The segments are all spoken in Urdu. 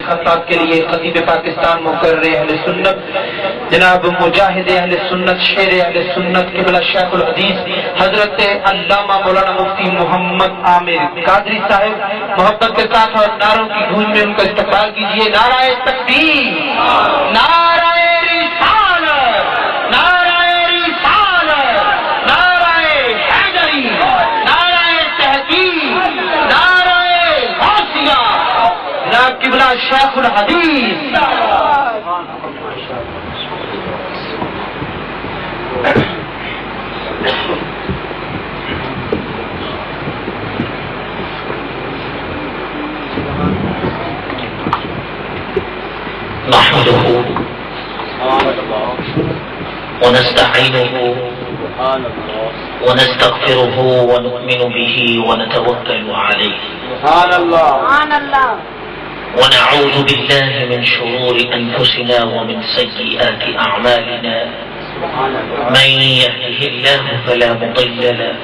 خطاب کے لیے خطیب پاکستان مقرر اہل سنت جناب مجاہد اہل سنت شیر اہل سنت قبلہ شیخ الحدیث حضرت علامہ مولانا مفتی محمد عامر قادری صاحب محبت کے ساتھ اور نعروں کی گونج میں ان کا استقبال کیجیے. نعرہ تکبیر، نعرہ رسالت، نعرہ رسالت، نعرہ حیدری، نعرہ تحقیق، نعرہ غوثیہ، جناب قبلہ شیخ الحدیث. نحمده ونستعينه ونستغفره ونؤمن به ونتوكل عليه ونعوذ بالله من شرور أنفسنا ومن سيئات أعمالنا. من يهده الله فلا مضل له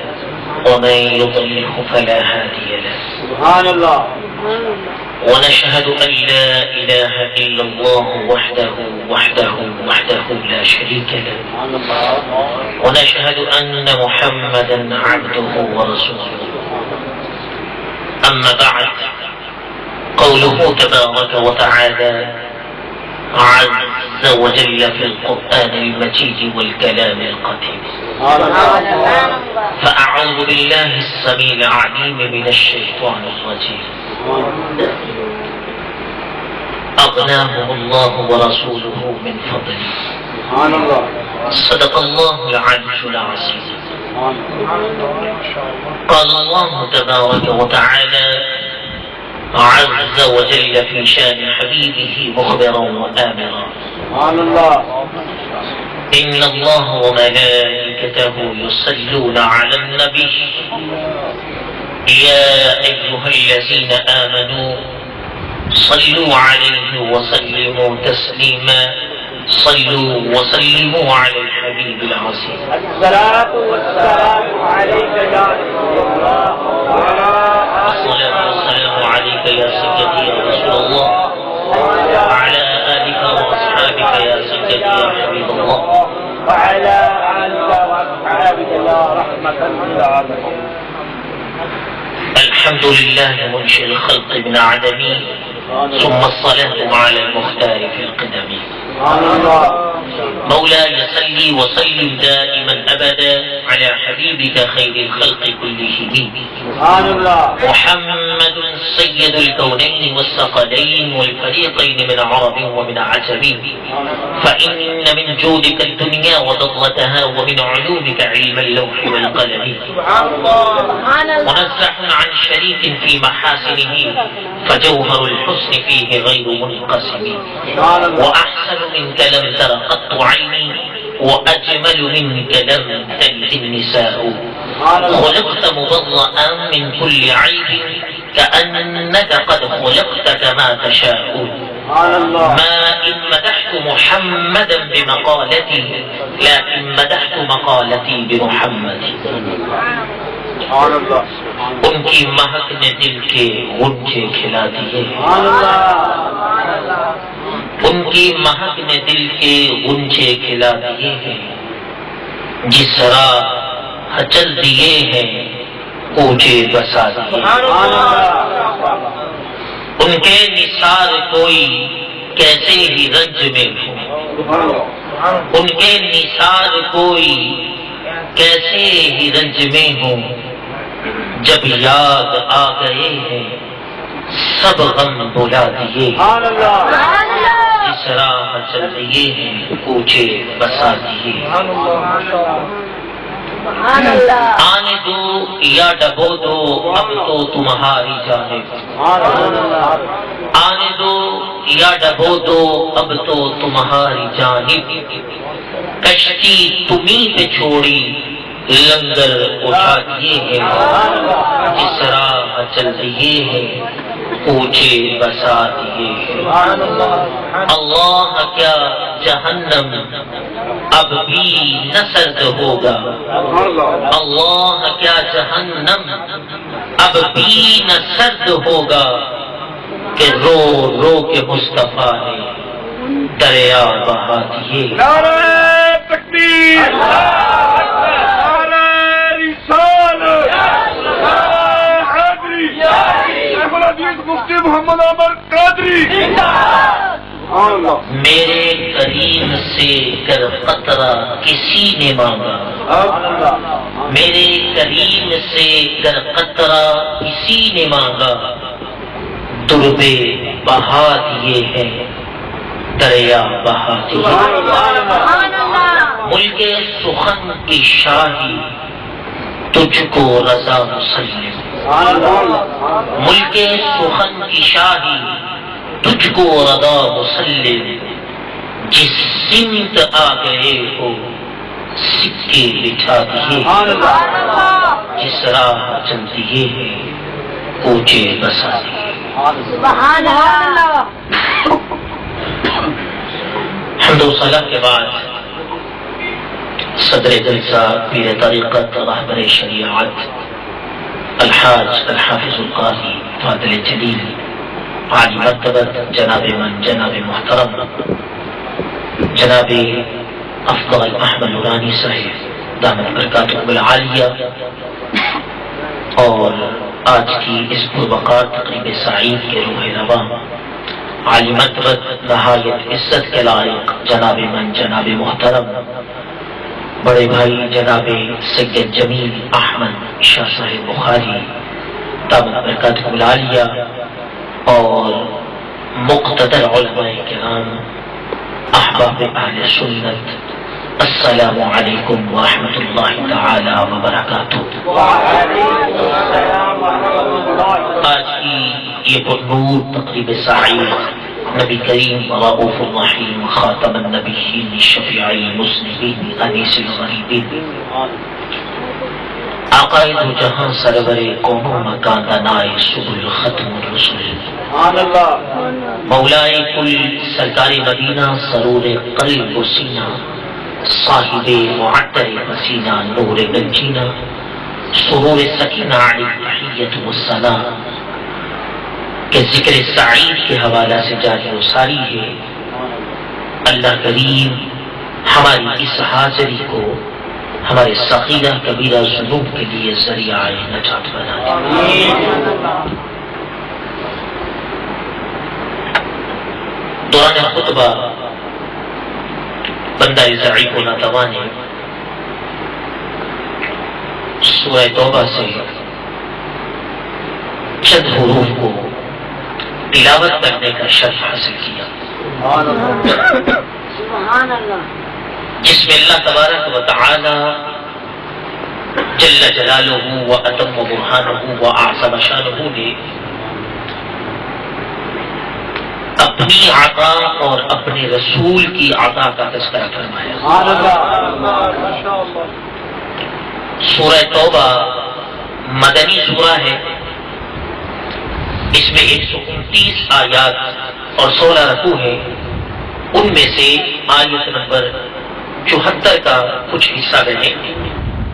ومن يضلله فلا هادي له. سبحان الله. ونشهد أن لا إله إلا الله وحده لا شريك له. ونشهد أن محمدا عبده ورسوله. أما بعد، قوله تبارك وتعالى عز وجل في القرآن المجيد والكلام القديم. فأعوذ بالله السميع العليم من الشيطان الرجيم. أغناهم الله ورسوله من فضله. صدق الله العلي العظيم. قال الله تبارك وتعالى عز وجل في شان حبيبه مخبرا وآمرا. إن الله وملائكته يصلون على النبي يا أيها الذين آمنوا صلوا عليه وسلموا تسليما. صلوا وسلموا على الحبيب العظيم. الصلاة والسلام عليك يا رسول الله. الصلاة والسلام عليك يا سيدي يا رسول الله، وعلى آلك وأصحابك يا سيدي يا حبيب الله، وعلى آلك وأصحابك يا رحمة للعالمين. الحمد لله منشئ الخلق من عدم، ثم الصلاة على المختار في القدم. مولاي صل وسلم دائما أبدا على حبيبك خير الخلق كلهم. محمد سيد الكونين والثقلين والفريقين من عرب ومن عجم. فإن من جودك الدنيا وضلتها ومن علومك علم اللوح والقلم. منزه عن شريك في محاسنه فجوهر الحسن فيه غير منقسم. وأحسن منك لم تر قط عيني وأجمل منك لم تلد النساء. خلقت مبرأ من كل عيب كأنك قد خلقت كما تشاء. ما إن مدحت محمدا بمقالتي لكن مدحت مقالتي بمحمد. ان کی مہک نے دل کے غنچے کھلا دیے. ان کی مہک نے دل کے غنچے کھلا دیے ہیں. جس راہ چل دیے ہیں کوچے بسا دیے. ان کے نثار کوئی کیسے ہی رنج میں ہو. ان کے نثار کوئی کیسے ہی رنج میں ہو. جب یاد آ گئے ہیں سب غم بلا دیے. جس راہ چل دیے ہیں کوچے بسا دیے. آنے دو یا ڈبو دو اب تو تمہاری جانب. آنے دو یا ڈبو دو اب تو تمہاری جانب. کشتی تمہیں پہ چھوڑی لنگر اٹھا دیے ہیں. جس راہ چل دیے ہیں کوچے بسا دیے ہیں. اللہ کیا جہنم اب بھی نہ سرد ہوگا. اللہ کیا جہنم اب بھی نہ سرد ہوگا. کہ رو رو کے مصطفیٰ نے دریا بہا دیے. نعرہ تکبیر، نعرہ رسالت، نعرہ حیدری، شیخ الحدیث مفتی محمد عامر قادری. میرے کریم سے گر قطرہ کسی نے مانگا، میرے کریم سے گر قطرہ کسی نے مانگا، دربے بہا دیے ہیں دریا بہا دیے. ملک سخن کی شاہی تجھ کو رضا مسلم، ملک سخن کی شاہی تجھ کو رضا مسلم، جس سمت آ گئے ہو سکے بچھا دیے، جس راہ چل دیے ہیں کوچے بسا دیے. حمد و ثنا کے بعد صدر جلسہ پیر طریقت رہبر شریعت الحاج الحافظ القاضی فاضل جلیل عالی مرتبت جناب محترم جناب افضل احمد نورانی صاحب دامت برکاتہ العالیہ، اور آج کی اس پروقار تقریب سعید کے روح رواں عالی مرتبت نہایت عزت کے لائق جناب محترم بڑے بھائی جناب سید جمیل احمد شاہ صاحب بخاری دامت برکاتہ العالیہ، اور مقتدر علماء کرام احباب اہل سنت، السلام علیکم ورحمۃ اللہ تعالی وبرکاتہ. آج کی یہ پرنور تقریب سعید نبی کریم رؤوف الرحیم خاتم النبیین شفیع المذنبین انیس الغریبین عقائد و جہاں سرور قوم و مکان دانائے سبل ختم الرسل مولائے کل سرکار مدینہ سرور قلب و سینہ صاحب معطر حسینہ نور گنجینہ سرور سکینہ علی تحیت و ثنا کہ ذکر سعید کے حوالہ سے جاری و ساری ہے. اللہ کریم ہماری اس حاضری کو ہمارے صغیرہ کبیرہ ذنوب کے لیے ذریعہ نجات بنا دے. دوران خطبہ بندہ ضعیف و ناتوان نے سورہ توبہ سے چند حروف کو تلاوت کرنے کا شرف حاصل کیا، جس میں اللہ تبارک و تعالی جل جلالہ و اتم برہانہ و اعظم شانہ نے اپنی عطا اور اپنے رسول کی عطا کا تذکرہ فرمایا. سورہ توبہ مدنی سورہ ہے، اس میں 129 آیات اور 16 رکوع ہے. ان میں سے آیت نمبر 74 کا کچھ حصہ میں نے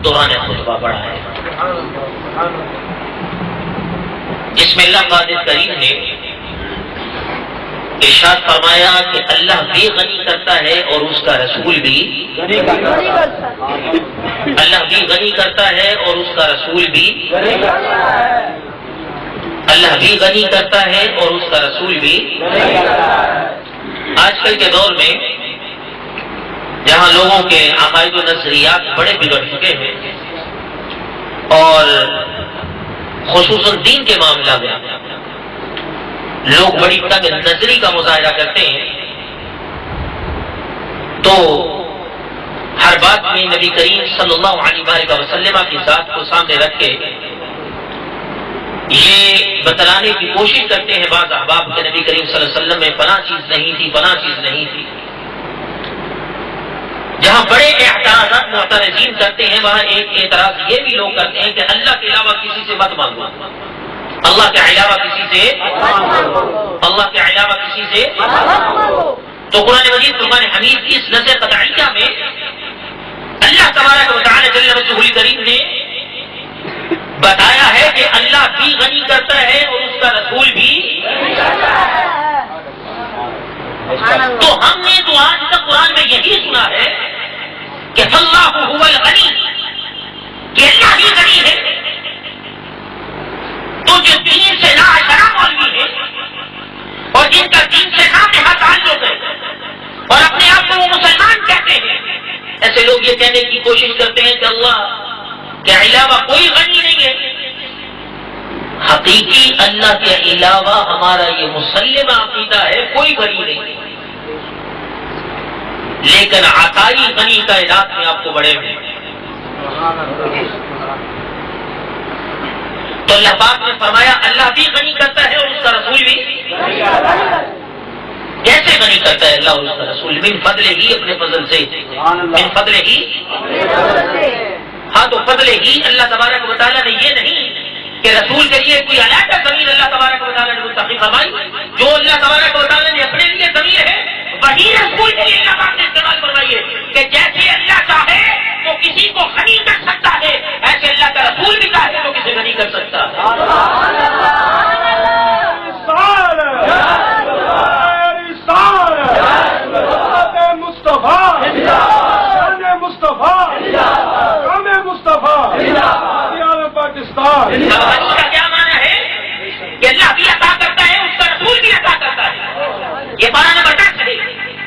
دوران خطبہ پڑھا ہے، جس میں اللہ قادر کریم نے ارشاد فرمایا کہ اللہ بھی غنی کرتا ہے اور اس کا رسول بھی، اللہ بھی غنی کرتا ہے اور اس کا رسول بھی، اللہ بھی غنی کرتا ہے اور اس کا رسول بھی. آج کل کے دور میں جہاں لوگوں کے عقائد و نظریات بڑے بگڑ چکے ہیں، اور خصوصاً دین کے معاملہ میں لوگ بڑی تنگ نظری کا مظاہرہ کرتے ہیں، تو ہر بات میں نبی کریم صلی اللہ علیہ وآلہ وسلم کی ذات کو سامنے رکھ کے یہ بتلانے کی کوشش کرتے ہیں بعض احباب کہ نبی کریم صلی اللہ علیہ وسلم میں فلاں چیز نہیں تھی، فلاں چیز نہیں تھی. جہاں بڑے اعتراضات معترضین کرتے ہیں، وہاں ایک اعتراض یہ بھی لوگ کرتے ہیں کہ اللہ کے علاوہ کسی سے مت مانگو، اللہ کے علاوہ کسی سے، اللہ کے علاوہ کسی سے. تو قرآن مجید فرقان حمید کی اس نظر قطعیہ میں اللہ تبارک و تعالی جل وجہہ الکریم نے بتایا ہے کہ اللہ بھی غنی کرتا ہے اور اس کا رسول بھی. تو ہم نے تو آج تک قرآن میں یہی سنا ہے کہ اللہ هو الغنی، کہ اللہ ہی غنی ہے. تو جو دین سے ناآشنا مولوی ہے اور جن کا دین سے نامحا تعلق ہے اور اپنے آپ کو وہ مسلمان کہتے ہیں، ایسے لوگ یہ کہنے کی کوشش کرتے ہیں کہ اللہ کے علاوہ کوئی غنی نہیں ہے. حقیقی اللہ کے علاوہ ہمارا یہ مسلمہ عقیدہ ہے کوئی غنی نہیں ہے، لیکن عطائی غنی کائنات میں آپ کو بڑے ہوئے. تو اللہ پاک نے فرمایا اللہ بھی غنی کرتا ہے اور اس کا رسول بھی. کیسے غنی کرتا ہے اللہ اور اس کا رسول؟ من فضل ہی، اپنے فضل سے. من فضل ہی، ہاں تو فضل ہی اللہ تبارک و تعالیٰ نے یہ نہیں کہ رسول کے لیے کوئی علیحدہ زمین اللہ تبارک و تعالیٰ نے منتخب فرمائی. جو اللہ تبارک و تعالیٰ نے اپنے لیے زمین ہے وہی رسول کے لیے اللہ پاک نے استعمال فرمائی ہے. کہ جیسے اللہ چاہے تو کسی کو غنی کر سکتا ہے، ایسے اللہ کا رسول بھی چاہے تو کسی غنی کر سکتا ہے. غنی کا کیا معنی ہے؟ کہ اللہ بھی عطا کرتا ہے، اس کا رسول بھی عطا کرتا ہے. یہ پارہ نمبر 10 ہے.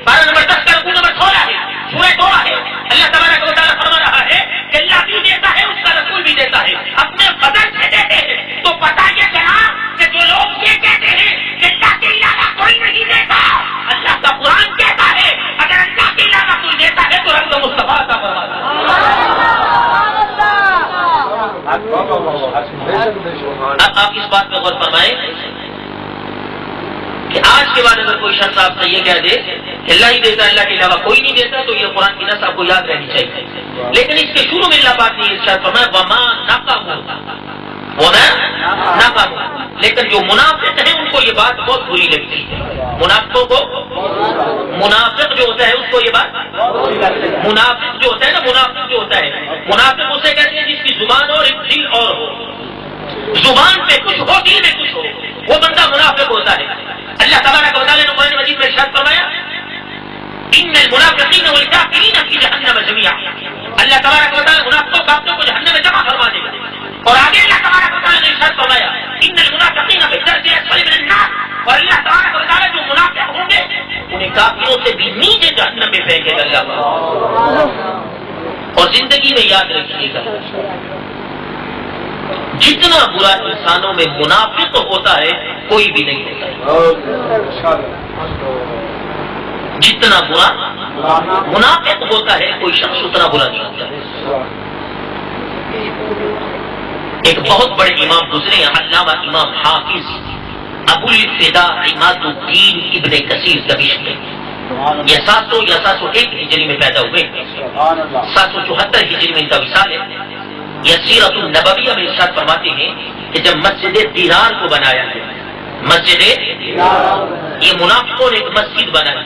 پارہ نمبر 10 کا رکوع نمبر 16 ہے، سورہ توبہ ہے. اللہ تبارک و تعالیٰ فرما رہا ہے کہ اللہ بھی دیتا ہے، اس کا رسول بھی دیتا ہے، اپنے فضل سے دیتے ہیں. تو پتہ یہ چلا کہ جو لوگ یہ کہتے ہیں کہ اللہ کے علاوہ کوئی نہیں دیتا، اللہ کا قرآن کہتا ہے اگر اللہ کے علاوہ کوئی دیتا ہے تو رنگ مصطفیٰ عطا فرماتا ہے. اب آپ اس بات پہ غور فرمائیں کہ آج کے بعد اگر کوئی شخص آپ سے یہ کہہ دے کہ اللہ ہی دیتا، اللہ کے علاوہ کوئی نہیں دیتا، تو یہ قرآن کی نص آپ کو یاد رہنی چاہیے. لیکن اس کے شروع میں اللہ پاک نے ارشاد فرمایا وما نقموا، وما نقموا. لیکن جو منافق ہیں ان کو یہ بات بہت بری لگتی ہے. منافقوں کو، منافق جو ہوتا ہے اس کو یہ بات، منافق جو ہوتا ہے نا، منافق جو ہوتا ہے، منافق اسے کہتے ہیں جس کی زبان اور دل اور ہو. زبان پہ کچھ ہو دل میں کچھ ہو، وہ بندہ منافق ہوتا ہے. اللہ تبارک و تعالیٰ نے قرآن مجید میں ارشاد فرمایا ان المنافقین والکافرین فی جہنم جميعا. اللہ تبارک و تعالیٰ منافقوں کافروں کو جہنم میں جمع فرما دے گا. اور آگے اللہ تبارک و تعالیٰ نے ارشاد فرمایا ان المنافقین فی الدرک الاسفل من النار. اور اللہ تبارک و تعالیٰ جو منافق ہوں گے انہیں کافروں سے بھی نیچے جہنم میں پھینکے گا اللہ. اور زندگی میں یاد رکھیے گا جتنا برا انسانوں میں منافق ہوتا ہے کوئی بھی نہیں ہوتا. جتنا برا منافق ہوتا ہے کوئی شخص اتنا برا نہیں ہوتا. ایک بہت بڑے امام گزرے ہیں، علامہ امام حافظ ابو الفدا عماد الدین ابن کثیر دمشقی. یہ 701 ہجری میں پیدا ہوئے، 774 ہجری میں ان کا وصال ہے. یہ سیرت النبویہ میں ارشاد فرماتے ہیں کہ جب مسجد دیرار کو بنایا گیا، مسجد یہ منافقوں نے ایک مسجد بنائی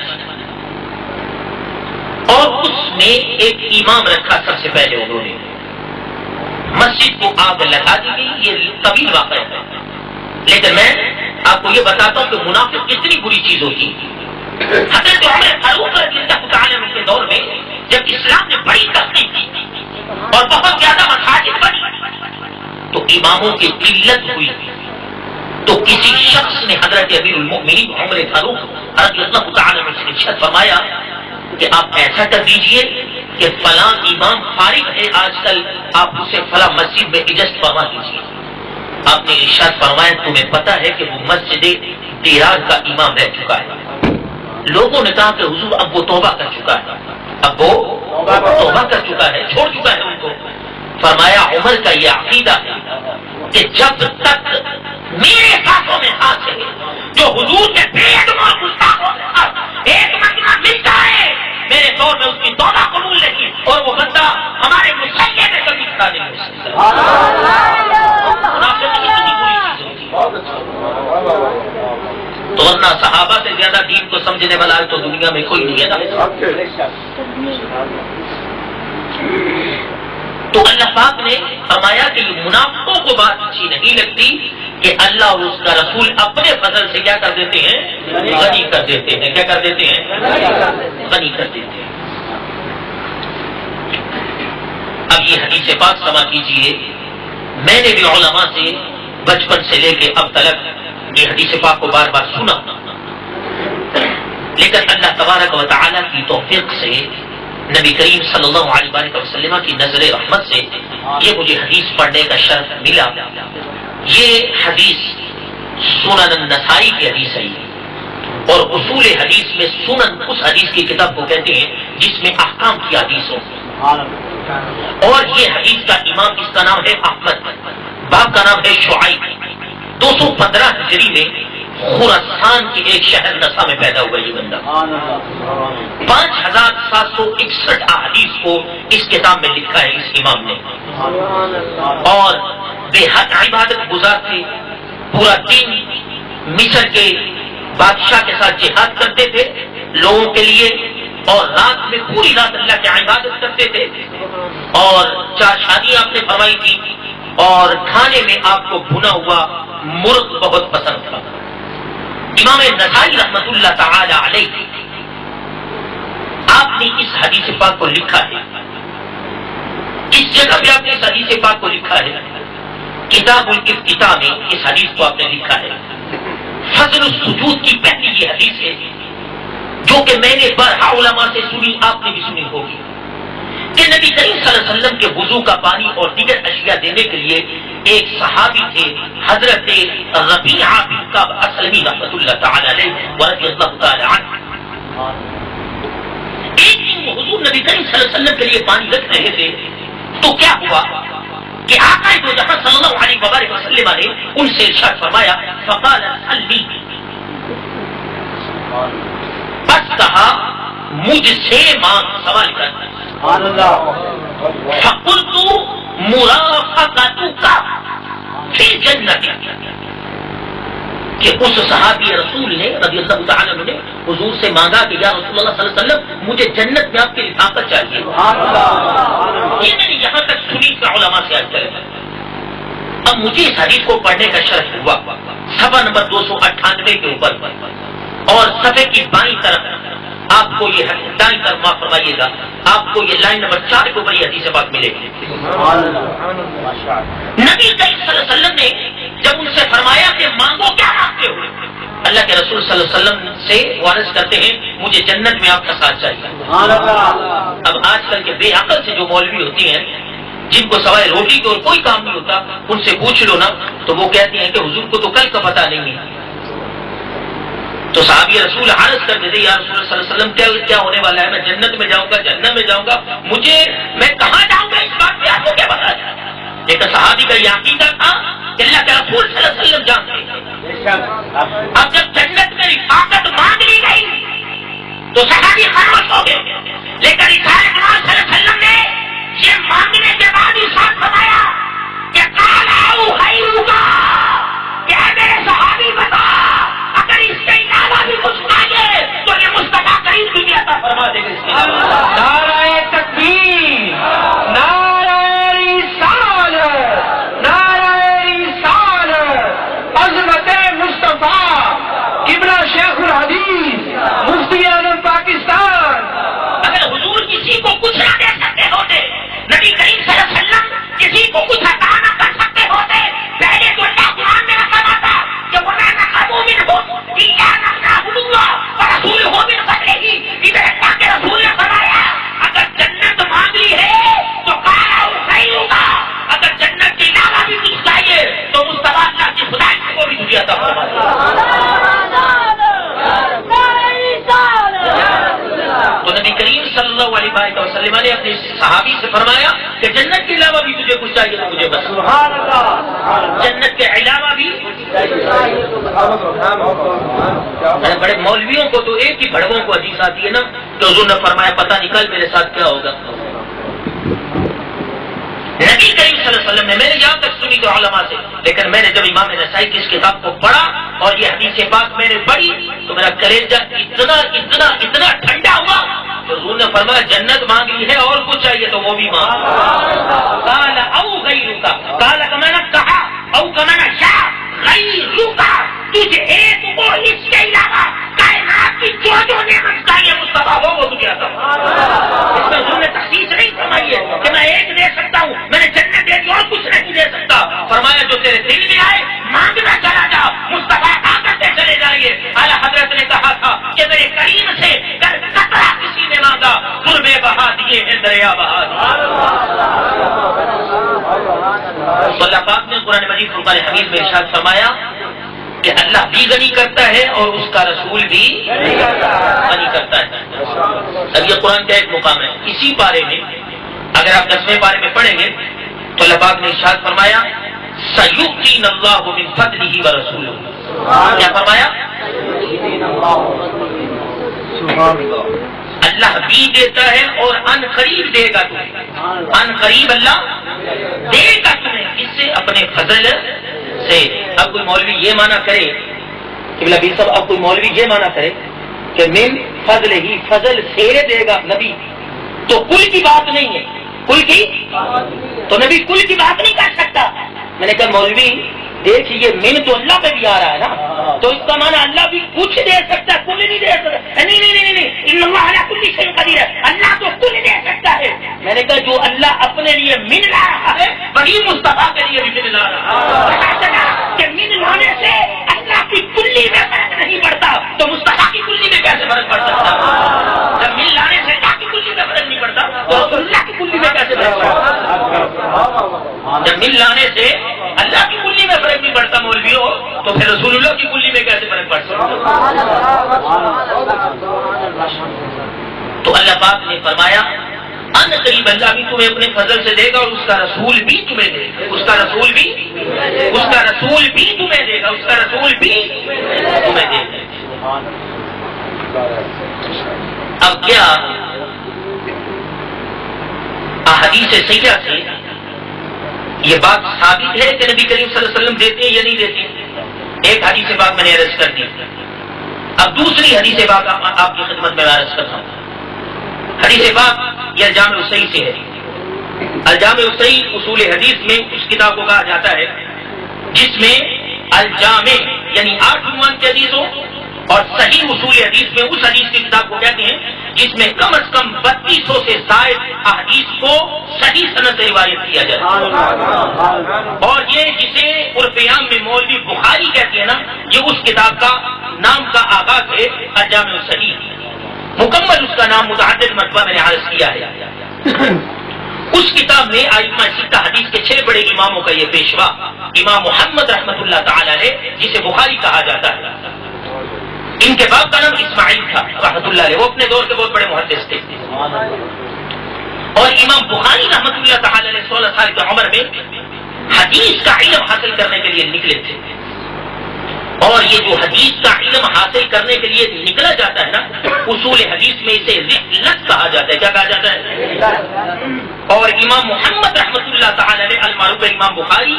اور اس میں ایک امام رکھا. سب سے پہلے انہوں نے مسجد کو آگ لگا دی گئی. یہ طویل واقعہ ہے لیکن میں آپ کو یہ بتاتا ہوں کہ منافق کتنی بری چیز ہوتی. حضرت عمر فاروق رضی اللہ تعالیٰ عنہ کے دور میں جب اسلام نے بڑی ترقی کی اور بہت زیادہ مساجد بنی تو اماموں کی قلت ہوئی. تو کسی شخص نے حضرت امیر المؤمنین عمر فاروق رضی اللہ تعالیٰ عنہ سے ارشاد فرمایا کہ آپ ایسا کر دیجئے کہ فلاں امام فارغ ہے آج کل، آپ اسے فلاں مسجد میں اجازت فرما دیجیے. آپ نے ارشاد فرمایا تمہیں پتہ ہے کہ وہ مسجد دیرار کا امام رہ چکا ہے. لوگوں نے کہا کہ حضور اب وہ توبہ کر چکا ہے، اب وہ توبہ کر چکا ہے، چھوڑ چکا ہے ان کو. فرمایا عمر کا یہ عقیدہ ہے کہ جب تک میرے ہاتھوں میں ہاتھ ہے جو حضور کے بے ادب اور گستاخوں سے ایک مرتبہ ملتا ہے میرے دور میں اس کی توبہ قبول نہیں اور وہ بندہ ہمارے مسئلے میں کبھی کھڑا نہیں ہو سکتا. تو ورنہ صحابہ سے زیادہ دین کو سمجھنے والا تو دنیا میں کوئی نہیں ہے نا. تو اللہ پاک نے فرمایا کہ یہ منافقوں کو بات اچھی نہیں لگتی کہ اللہ اور اس کا رسول اپنے فضل سے کیا کر دیتے ہیں؟ غنی کر دیتے ہیں. کیا کر دیتے ہیں؟ غنی کر دیتے ہیں. اب یہ حدیث پاک سما کیجئے. میں نے بھی علماء سے بچپن سے لے کے اب تک یہ حدیث پاک کو بار بار سنا، لیکن اللہ تبارک و تعالی کی توفیق سے نبی کریم صلی اللہ علیہ وآلہ وسلم کی نظر رحمت سے یہ مجھے حدیث پڑھنے کا شرف ملا. یہ حدیث سنن النسائی کی حدیث ہے، اور اصول حدیث میں سنن اس حدیث کی کتاب کو کہتے ہیں جس میں احکام کی حدیث ہو. اور یہ حدیث کا امام اس کا نام ہے احمد، باپ کا نام ہے شعیب. 215 ہجری میں خراسان کے ایک شہر نسا میں پیدا ہوا یہ بندہ. 5761 احادیث کو اس کتاب میں لکھا ہے اس امام نے. اور بے حد عبادت گزار تھے. پورا دن مصر کے بادشاہ کے ساتھ جہاد کرتے تھے لوگوں کے لیے، اور رات میں پوری رات اللہ کی عبادت کرتے تھے. اور 4 شادیاں آپ نے فرمائی تھی، اور کھانے میں آپ کو بھنا ہوا مرغ بہت پسند تھا. امام نسائی رحمت اللہ تعالی علیہ آپ نے اس حدیث پاک کو لکھا ہے. اس جگہ بھی آپ نے اس حدیث پاک کو لکھا ہے. کتاب الافتتاح میں اس حدیث کو آپ نے لکھا ہے. فضل السجود کی پہلی یہ حدیث ہے جو کہ میں نے بارہا علماء سے سنی، آپ نے بھی سنی ہوگی، کہ نبی کریم صلی اللہ علیہ وسلم کے وضو کا پانی اور دیگر اشیاء دینے کے لیے ایک صحابی تھے حضرت ربیعہ بن کعب اسلمی رحمۃ اللہ تعالی علیہ ورضی اللہ تعالی عنہ. ایک دن وہ حضور نبی کریم صلی اللہ علیہ وسلم کے لیے پانی رکھ رہے تھے تو کیا ہوا کہ آقا دو جہاں صلی اللہ علیہ وآلہ وسلم نے ان سے ارشاد فرمایا فقال صلی، بس کہا مجھ سے مانگ، سوال کر. فقلت مرافقتک فی الجنۃ، کہ اس صحابی رسول نے رضی اللہ تعالیٰ عنہ نے حضور سے مانگا کہ یا رسول اللہ صلی اللہ علیہ وسلم مجھے جنت میں آپ کی رفاقت چاہیے. یہ میں نے یہاں تک سنی کہ علماء سے آج چلے. اب مجھے اس حدیث کو پڑھنے کا شرف ہوا. صفحہ نمبر 298 کے اوپر اور صفحے کی بائیں طرف آپ کو یہ دائیں طرف معاف فرمائیے گا، آپ کو یہ لائن نمبر 4 کے اوپر یہ حدیث بات ملے گی. نبی کریم صلی اللہ علیہ وسلم نے جب ان سے فرمایا کہ مانگو کیا مانگتے ہو، اللہ کے رسول صلی اللہ علیہ وسلم سے وارث کرتے ہیں مجھے جنت میں آپ کا ساتھ چاہیے. اب آج کل کے بے عقل سے جو مولوی ہوتی ہیں جن کو سوائے روٹی کے اور کوئی کام نہیں ہوتا، ان سے پوچھ لو نا تو وہ کہتی ہیں کہ حضور کو تو کل کا پتہ نہیں ہے. تو صحابی رسول عرض کر دیتے یا رسول اللہ صلی اللہ علیہ وسلم کیا ہونے والا ہے، میں جنت میں جاؤں گا، جنت میں جاؤں گا، مجھے میں کہاں جاؤں گا اس بات پہ آپ کو کیا بتا دیں. ایک صحابی کا یہ عقیدہ تھا کہ اللہ کے رسول صلی اللہ علیہ وسلم جانتے. اب جب جنت میں رفاقت مانگ لی گئی تو صحابی خاموش ہو گئے، لیکن رسالت صلی اللہ علیہ وسلم نے یہ مانگنے کے بعد ارشاد فرمایا کہ قالوا خیرک، کہ میرے صحابی بتا اگر اس کے علاوہ بھی کچھ مانگے تو یہ مصطفیٰ کریم کی عطا فرما دے گا. نعرہ تکبیر، نعرہ رسالت، نعرہ رسالت، عظمت مصطفیٰ قبلہ شیخ الحدیث مفتی اعظم پاکستان. اگر حضور کسی کو کچھ نہ دے سکتے ہوتے، نبی کریم صلی اللہ علیہ وسلم کسی کو کچھ عطا نہ کر سکتے ہوتے، پہلے تو اللہ قرآن میں رکھا تھا کہ وَمَا نَقَمُوا مِنْهُمْ إِلَّا أَن يَعْبُدُوا اللَّهَ وَرَسُولَهُ مِنْ قَبْلِهِ. ادھر اللہ کے رسول نے فرمایا اگر جنت مانگ لی ہے تو قَالَوْا خَيْرُكَ، اگر جنت کے علاوہ بھی کچھ چاہیے تو مصطفیٰ اللہ کی خدائی کو بھی تجھے عطا فرما دے. تو نبی کریم صلی اللہ علیہ وسلم نے اپنے صحابی سے فرمایا کہ جنت کے علاوہ بھی تجھے کچھ چاہیے تو مجھے بس. جنت کے علاوہ بھی بڑے مولویوں کو تو ایک ہی بڑوں کو حدیث آتی ہے نا تو حضور نے فرمایا پتہ نکل میرے ساتھ کیا ہوگا. نبی کریم صلی اللہ علیہ وسلم نے، میں نے یہاں تک سنی تو علماء سے، لیکن میں نے جب امام نسائی کی اس کتاب کو پڑھا اور یہ حدیث پاک میں نے پڑھی تو میرا کلیجہ اتنا اتنا اتنا ٹھنڈا ہوا حضور نے فرمایا جنت مانگ لی ہے اور کچھ چاہیے تو وہ بھی مانگ. قال او غیرک، قال کا میں نے کہا او کا میں نے یا غیرک، تجھے ایک کو اس کے علاوہ کائنات کی جو نعمت چاہیے مصطفیٰ وہ تجھے عطا. اس میں حضور نے تخصیص نہیں فرمائی ہے کہ میں ایک دے سکتا ہوں، میں نے جنت دے دی اور کچھ نہیں دے سکتا. فرمایا جو تیرے دل میں آئے مانگنا چلا جا، مصطفیٰ کرتے چلے جائیے. اعلیٰ حضرت نے کہا تھا کہ میرے کریم سے قطرہ کسی نے مانگا، قربے بہا دیے ہیں دریا بہا دیے. اللہ پاک نے قرآن مجید فرقان حمید میں ارشاد فرمایا کہ اللہ بھی غنی کرتا ہے اور اس کا رسول بھی غنی کرتا ہے. اب یہ قرآن کا ایک مقام ہے. اسی پارے میں اگر آپ 10ویں پارے میں پڑھیں گے تو اللہ پاک نے ارشاد فرمایا سَيُؤْتِينَ اللَّهُ مِن فَضْلِهِ وَرَسُولُهُ. کیا فرمایا؟ اللہ بھی دیتا ہے اور ان قریب دے گا تمہیں. ان قریب اللہ دے گا تمہیں. اس سے اپنے فضل سے. اب کوئی مولوی یہ مانا کرے کہ نبی صاحب، اب کوئی مولوی یہ مانا کرے کہ من فضل ہی، فضل سے دے گا نبی، تو کل کی بات نہیں ہے. کل کی تو نبی کل کی بات نہیں کر سکتا. میں نے کہا مولوی دیکھیے من تو اللہ پہ بھی آ رہا ہے نا، تو اس کا معنی اللہ بھی کچھ دے سکتا ہے، کل نہیں دے سکتا. نہیں نہیں نہیں نہیں، ان اللہ علی کل شیء قدیر ہے، اللہ تو کل دے سکتا ہے. میں نے کہا جو اللہ اپنے لیے من لا رہا ہے وہی مصطفیٰ کے لیے بھی من لا رہا ہے. پتا چلا کہ من لانے سے اللہ کی کلی میں فرق نہیں پڑتا تو مصطفیٰ کی کلی میں کیسے فرق پڑ سکتا؟ جب من لانے سے اللہ کی کلی میں فرق نہیں پڑتا تو رسول اللہ کی کلی میں کیسے فرق پڑتا؟ جب من لانے سے اللہ کی کلی میں فرق نہیں پڑتا مولویوں، تو پھر رسول اللہ کی کلی میں کیسے فرق پڑ سکتا؟ تو اللہ پاک نے فرمایا ان قریب اللہ بھی تمہیں اپنے فضل سے دے گا اور اس کا رسول بھی تمہیں دے گا. اس کا رسول بھی تمہیں دے گا. اس کا رسول بھی تمہیں دے گا. اب کیا احادیث صحیحہ سے یہ بات ثابت ہے کہ نبی کریم صلی اللہ علیہ وسلم دیتے ہیں یا نہیں دیتے؟ ایک حدیث بات میں نے عرض کر دی. اب دوسری حدیث بات آپ کی خدمت میں عرض کرتا ہوں. حدیث بات یہ الجامع الصحیح سے ہے. الجامع الصحیح اصول حدیث میں اس کتاب کو کہا جاتا ہے جس میں الجامع یعنی 8 عنوان کی حدیثوں اور صحیح اصول حدیث میں اس حدیث کی کتاب کو کہتے ہیں جس میں کم از کم 3200 سے زائد احادیث کو صحیح سند سے روایت کیا جاتا ہے. اور یہ جسے عرف عام میں مولوی بخاری کہتے ہیں نا، یہ اس کتاب کا نام کا آغاز ہے الجامع الصحیح. مکمل اس کا نام متعدد مرتبہ میں نے عرض کیا ہے. اس کتاب میں ائمہ ستہ حدیث کے 6 بڑے اماموں کا یہ پیشوا امام محمد رحمۃ اللہ تعالی علیہ جسے بخاری کہا جاتا ہے، ان کے باپ کا نام اسماعیل تھا رحمۃ اللہ علیہ. وہ اپنے دور کے بہت بڑے محدث تھے. اور امام بخاری رحمۃ اللہ تعالی علیہ 16 سال کی عمر میں حدیث کا علم حاصل کرنے کے لیے نکلے تھے. اور یہ جو حدیث کا علم حاصل کرنے کے لیے نکلا جاتا ہے نا، اصول حدیث میں اسے رحلت کہا جاتا ہے. کیا کہا جاتا ہے؟ اور امام محمد رحمۃ اللہ تعالی علیہ المعروف امام بخاری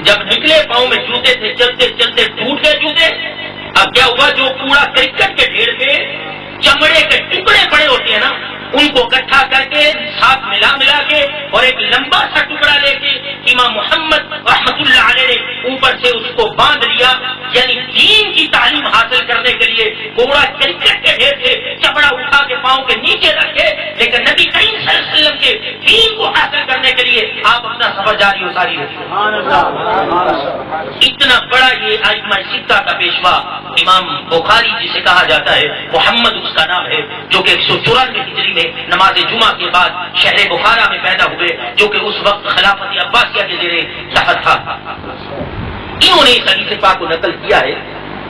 جب نکلے پاؤں میں جوتے تھے، چلتے چلتے ٹوٹ گئے جوتے. اب کیا ہوا، جو کوڑا کرکٹ کے ڈھیر پہ چمڑے کے ٹکڑے پڑے ہوتے ہیں نا، ان کو اکٹھا کر کے ساتھ ملا کے اور ایک لمبا سا ٹکڑا لے کے امام محمد رحمۃ اللہ علیہ نے اوپر سے اس کو باندھ لیا. یعنی دین کی تعلیم حاصل کرنے کے لیے کوڑا کرکٹ کے ڈھیر سے چمڑا اٹھا کے پاؤں کے نیچے رکھے، لیکن نبی کریم صلی اللہ علیہ وسلم کے دین کو حاصل کرنے کے لیے آپ اپنا سفر جاری اتاری رکھے. اتنا بڑا یہ ائمہ ستہ کا پیشوا امام بخاری جسے کہا جاتا ہے، محمد اس کا نام ہے، جو کہ 194 ہجری میں نماز جمعہ کے بعد شہر بخارا میں پیدا ہوئے، جو کہ اس وقت خلافت عباسیہ کے زیر تحت تھا. انہوں نے اس حدیث پاک کو نقل کیا ہے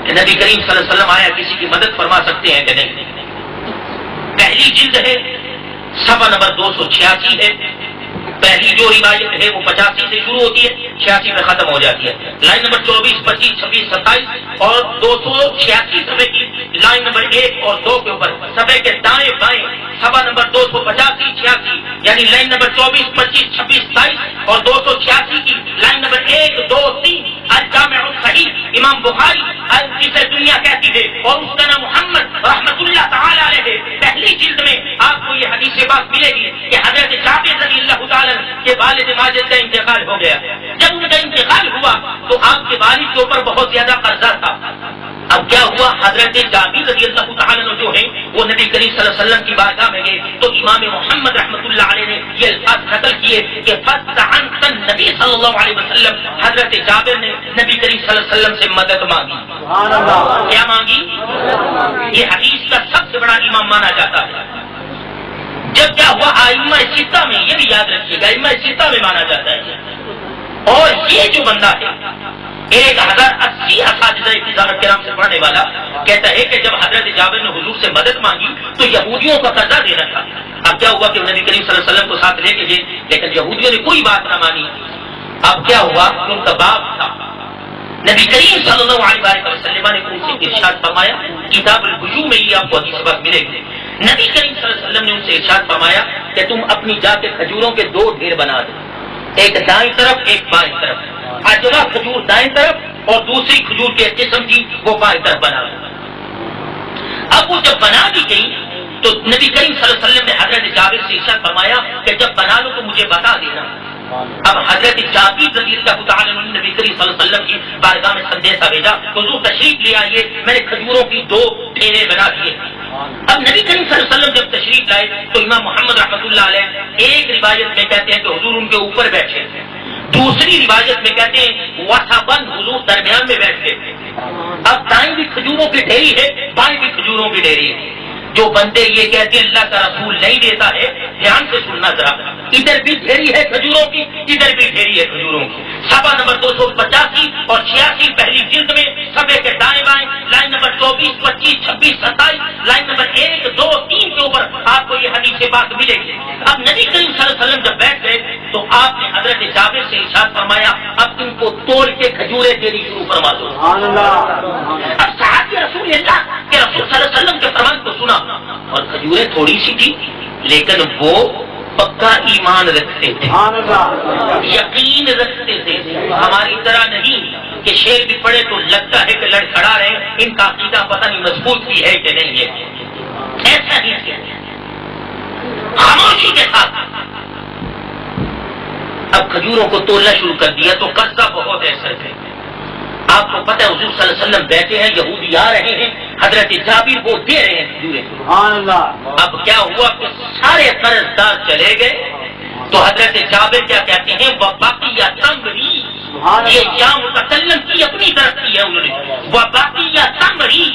کہ نبی کریم صلی اللہ علیہ وسلم آیا کسی کی مدد فرما سکتے ہیں کہ نہیں. پہلی جلد ہے، صفحہ نمبر 286 ہے. پہلی جو روایت ہے وہ 85 سے شروع ہوتی ہے، 86 میں ختم ہو جاتی ہے. لائن نمبر 24، 25، 26، 27 اور 286 صفحے کی لائن نمبر 1 اور 2 کے اوپر صفحے کے دائیں بائیں صفحہ نمبر 285، 86 یعنی لائن نمبر 24، 25، 26، 27 اور 286 کی لائن نمبر 1، 2، 3 الجامع الصحیح امام بخاری جسے دنیا کہتی ہے اور اس کا نام محمد رحمۃ اللہ تعالی علیہ ہے. پہلی جلد میں کے والد ماجد کا انتقال ہو گیا. جب ان کا انتقال ہوا تو آپ کے والد کے اوپر بہت زیادہ قرضہ تھا. اب کیا ہوا، حضرت جابر رضی اللہ تعالیٰ عنہ جو ہیں وہ نبی کریم صلی اللہ علیہ وسلم کی بارگاہ میں گئے تو امام محمد رحمۃ اللہ علیہ نے یہ الفاظ نقل کیے کہ فاستعنت النبی صلی اللہ علیہ وسلم، حضرت جابر نے نبی کریم صلی اللہ علیہ وسلم سے مدد مانگی. کیا مانگی؟ یہ حدیث کا سب سے بڑا امام مانا جاتا ہے. جب کیا ہوا، ائمہ ستہ میں، یہ بھی یاد رکھیے گا، ائمہ ستہ میں مانا جاتا ہے. اور یہ جو بندہ ہے 1080 اساتذہ تجارت کرام سے پڑھنے والا کہتا ہے کہ جب حضرت جابر نے حضور سے مدد مانگی تو یہودیوں کا قرضہ دینا تھا. اب کیا ہوا کہ نبی کریم صلی اللہ علیہ وسلم کو ساتھ لے کے گئے لیکن یہودیوں نے کوئی بات نہ مانی. اب کیا ہوا، ان کا باپ تھا. نبی کریم صلی اللہ علیہ وسلم نے ان سے ارشاد فرمایا، کتاب البیوع میں یہ آپ کو حدیث بات ملے گی. نبی کریم صلی اللہ علیہ وسلم نے ان سے ارشاد فرمایا کہ تم اپنی جا کے کھجوروں کے 2 ڈھیر بنا دو، ایک دائیں طرف ایک بائیں طرف. اجوا کھجور دائیں طرف اور دوسری کھجور کے قسم کی وہ بائیں طرف بنا دو. اب وہ جب بنا دی گئی تو نبی کریم صلی اللہ علیہ وسلم نے حضرت جابر سے ارشاد فرمایا کہ جب بنا لو تو مجھے بتا دینا. اب حضرت جابر رضی اللہ تعالیٰ عنہ نے نبی کریم صلی اللہ علیہ وسلم کی بارگاہ میں سندیشہ بھیجا، حضور تشریف لے آئیے، میں نے کھجوروں کی 2 ڈھیرے بنا دیے. اب نبی کریم صلی اللہ علیہ وسلم جب تشریف لائے تو امام محمد رحمۃ اللہ علیہ ایک روایت میں کہتے ہیں کہ حضور ان کے اوپر بیٹھے، دوسری روایت میں کہتے ہیں وسبن، حضور درمیان میں بیٹھ گئے. اب دائیں بھی کھجوروں کی ڈھیری ہے، بائیں بھی کھجوروں کی ڈھیری ہے. جو بندے یہ کہتے ہیں اللہ کا رسول نہیں دیتا ہے، دھیان سے سننا ذرا، ادھر بھی ڈھیری ہے کھجوروں کی، ادھر بھی ڈھیری ہے کھجوروں کی. صفحہ نمبر 285 اور 86 پہلی جلد میں صفحے کے دائیں بائیں لائن نمبر 24 25 26 27 لائن نمبر 1 2 3 کے اوپر آپ کو یہ حدیث بات ملے گی. اب نبی کریم صلی اللہ علیہ وسلم جب بیٹھ گئے تو آپ نے حضرت جابر سے ارشاد فرمایا اب ان کو توڑ کے کھجوریں دینے شروع فرما دو. اب صحابی رسول اللہ کے رسول صلی اللہ علیہ وسلم کے فرمان کو سنا اور کھجوریں تھوڑی سی تھی لیکن وہ پکا ایمان رکھتے تھے، یقین رکھتے تھے. ہماری طرح نہیں کہ شیر بھی پڑے تو لگتا ہے کہ لڑکھڑا رہے، ان کا عقیدہ پتہ نہیں مضبوط بھی ہے کہ نہیں ہے. ایسا نہیں کیا، خاموشی کے ساتھ اب کھجوروں کو توڑنا شروع کر دیا تو قرضہ بہت ایسا ہے. آپ کو پتہ ہے حضور صلی اللہ علیہ وسلم بیٹھے ہیں، یہودی آ رہے ہیں، حضرت جابر وہ دے رہے ہیں کھجوریں. اب کیا ہوا کہ سارے قرض دار چلے گئے تو حضرت جابر کیا کہتے ہیں، وہ باقی یا تمری، یہ یا متکلم کی اپنی طرف کی ہے انہوں نے، وہ باقی یا تمری،